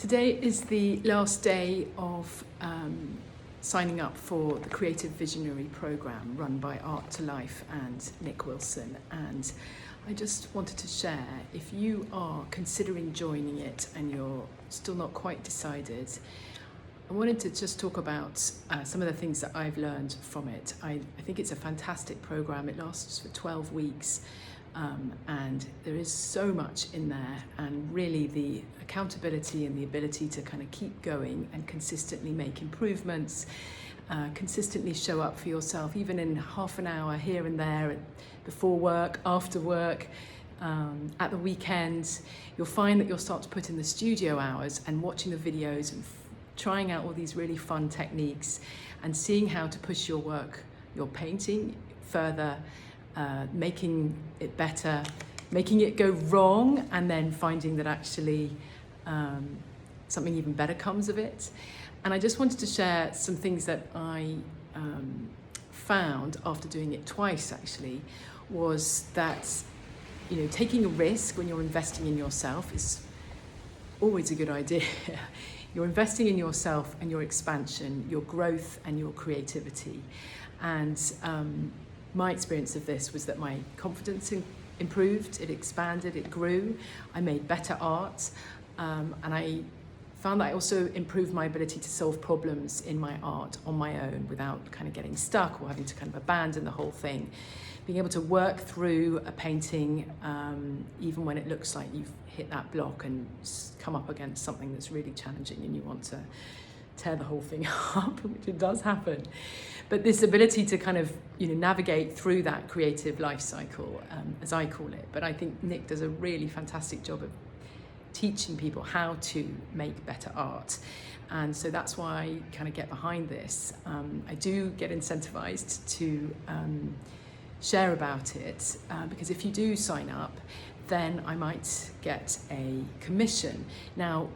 Today is the last day of signing up for the Creative Visionary Programme run by Art to Life and Nick Wilton. And I just wanted to share, if you are considering joining it and you're still not quite decided, I wanted to just talk about some of the things that I've learned from it. I think it's a fantastic programme. It lasts for 12 weeks. And there is so much in there, and really the accountability and the ability to kind of keep going and consistently make improvements, consistently show up for yourself, even in half an hour here and there, before work, after work, at the weekend. You'll find that you'll start to put in the studio hours and watching the videos and trying out all these really fun techniques and seeing how to push your work, your painting further, making it better, making it go wrong, and then finding that actually something even better comes of it. And I just wanted to share some things that I found after doing it twice, actually, was that, you know, taking a risk when you're investing in yourself is always a good idea. You're investing in yourself and your expansion, your growth and your creativity. And my experience of this was that my confidence improved, it expanded, it grew. I made better art, and I found that I also improved my ability to solve problems in my art on my own without kind of getting stuck or having to kind of abandon the whole thing. Being able to work through a painting, even when it looks like you've hit that block and come up against something that's really challenging and you want to tear the whole thing up, which it does happen. But this ability to kind of, you know, navigate through that creative life cycle, as I call it. But I think Nick does a really fantastic job of teaching people how to make better art. And so that's why I kind of get behind this. I do get incentivized to share about it, because if you do sign up, then I might get a commission. Now,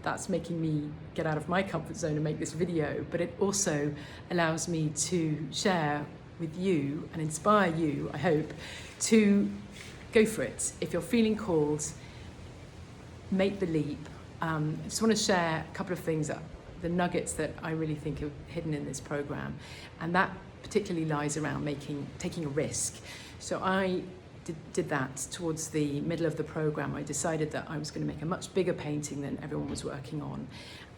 that's making me get out of my comfort zone and make this video, but it also allows me to share with you and inspire you, I hope, to go for it. If you're feeling called, make the leap. I just want to share a couple of things, the nuggets that I really think are hidden in this program, and that particularly lies around taking a risk. So I did that towards the middle of the program. I decided that I was going to make a much bigger painting than everyone was working on,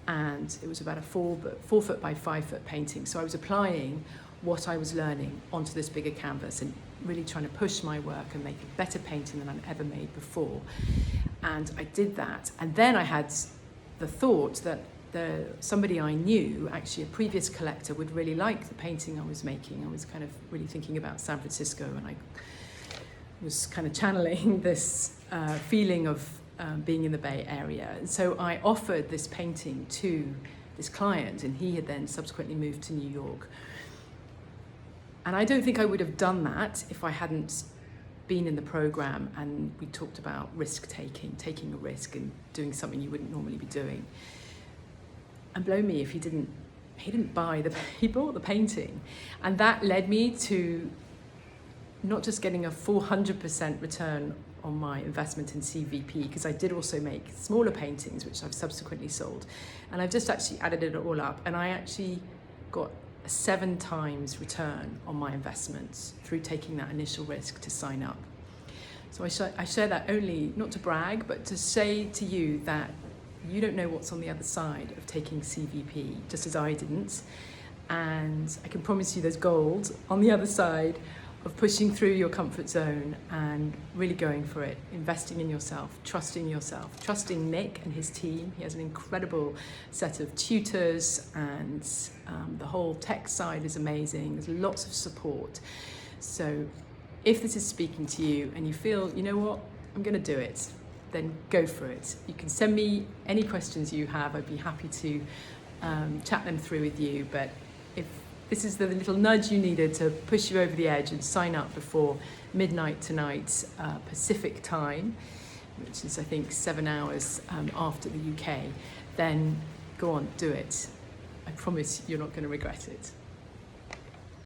and it was about a 4 foot by 5 foot painting. So I was applying what I was learning onto this bigger canvas and really trying to push my work and make a better painting than I'd ever made before. And I did that, and then I had the thought that somebody I knew, actually a previous collector, would really like the painting I was making. I was kind of really thinking about San Francisco, and I was kind of channeling this feeling of being in the Bay Area. And so I offered this painting to this client, and he had then subsequently moved to New York. And I don't think I would have done that if I hadn't been in the program and we talked about taking a risk and doing something you wouldn't normally be doing. And blow me if he didn't he bought the painting. And that led me to not just getting a 400% return on my investment in CVP, because I did also make smaller paintings, which I've subsequently sold. And I've just actually added it all up, and I actually got a 7 times return on my investments through taking that initial risk to sign up. So I share that only, not to brag, but to say to you that you don't know what's on the other side of taking CVP, just as I didn't. And I can promise you there's gold on the other side of pushing through your comfort zone and really going for it, investing in yourself, trusting Nick and his team. He has an incredible set of tutors, and the whole tech side is amazing. There's lots of support. So if this is speaking to you and you feel, you know what, I'm going to do it, then go for it. You can send me any questions you have. I'd be happy to chat them through with you. But if this is the little nudge you needed to push you over the edge and sign up before midnight tonight, Pacific time, which is I think 7 hours after the UK, then go on, do it. I promise you're not going to regret it.